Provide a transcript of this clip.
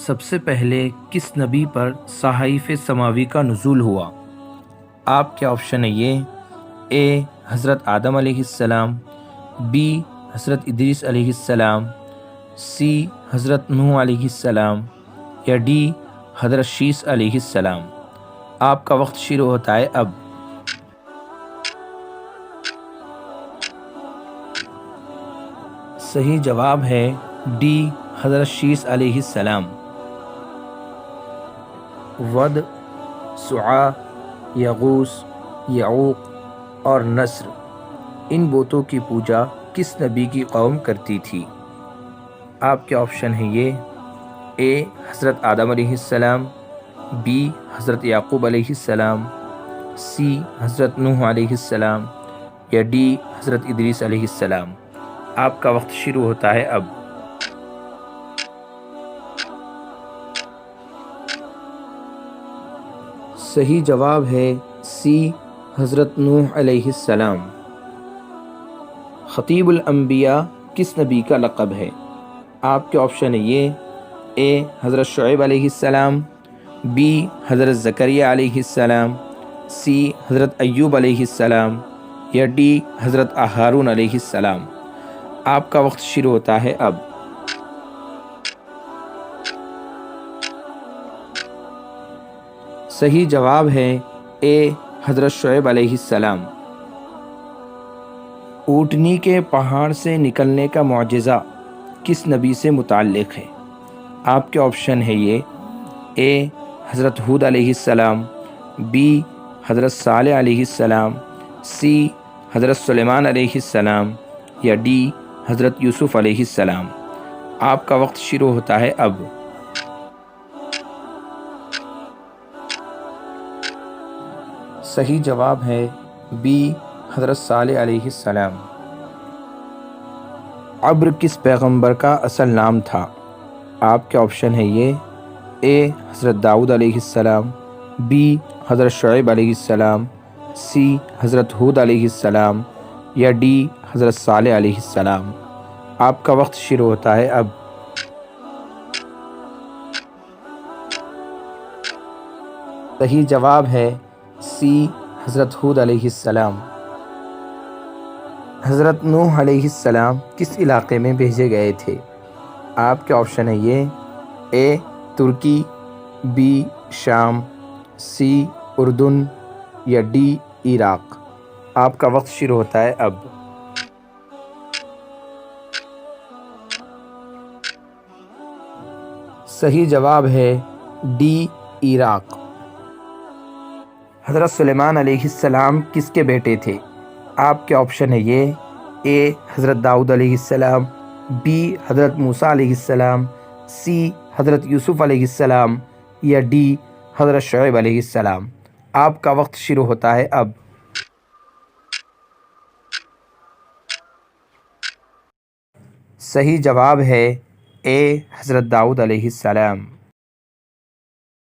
سب سے پہلے کس نبی پر صحائف سماوی کا نزول ہوا؟ آپ کے آپشن ہے یہ: اے حضرت آدم علیہ السلام، بی حضرت ادریس علیہ السلام، سی حضرت نوح علیہ السلام، یا ڈی حضرت شیس علیہ السلام۔ آپ کا وقت شروع ہوتا ہے اب۔ صحیح جواب ہے ڈی حضرت شیس علیہ السلام۔ ود، سعا، یغوث، یعوق اور نصر، ان بتوں کی پوجا کس نبی کی قوم کرتی تھی؟ آپ کے آپشن ہیں یہ: اے حضرت آدم علیہ السلام، بی حضرت یعقوب علیہ السلام، سی حضرت نوح علیہ السلام، یا ڈی حضرت ادریس علیہ السلام۔ آپ کا وقت شروع ہوتا ہے اب۔ صحیح جواب ہے سی حضرت نوح علیہ السلام۔ خطیب الانبیاء کس نبی کا لقب ہے؟ آپ کے آپشن ہے یہ: اے حضرت شعیب علیہ السلام، بی حضرت زکریہ علیہ السلام، سی حضرت ایوب علیہ السلام، یا ڈی حضرت ہارون علیہ السلام۔ آپ کا وقت شروع ہوتا ہے اب۔ صحیح جواب ہے اے حضرت شعیب علیہ السلام۔ اونٹنی کے پہاڑ سے نکلنے کا معجزہ کس نبی سے متعلق ہے؟ آپ کے آپشن ہے یہ: اے حضرت ہود علیہ السلام، بی حضرت صالح علیہ السلام، سی حضرت سلیمان علیہ السلام، یا ڈی حضرت یوسف علیہ السلام۔ آپ کا وقت شروع ہوتا ہے اب۔ صحیح جواب ہے بی حضرت صالح علیہ السلام۔ عبر کس پیغمبر کا اصل نام تھا؟ آپ کے آپشن ہے یہ: اے حضرت داؤد علیہ السلام، بی حضرت شعیب علیہ السلام، سی حضرت ہود علیہ السلام، یا ڈی حضرت صالح علیہ السلام۔ آپ کا وقت شروع ہوتا ہے اب۔ صحیح جواب ہے سی حضرت ہود علیہ السلام۔ حضرت نوح علیہ السلام کس علاقے میں بھیجے گئے تھے؟ آپ کے آپشن ہے یہ: اے ترکی، بی شام، سی اردن، یا ڈی عراق۔ آپ کا وقت شروع ہوتا ہے اب۔ صحیح جواب ہے ڈی عراق۔ حضرت سلیمان علیہ السلام کس کے بیٹے تھے؟ آپ کے آپشن ہے یہ: اے حضرت داؤد علیہ السلام، بی حضرت موسیٰ علیہ السلام، سی حضرت یوسف علیہ السلام، یا ڈی حضرت شعیب علیہ السلام۔ آپ کا وقت شروع ہوتا ہے اب۔ صحیح جواب ہے اے حضرت داؤد علیہ السلام۔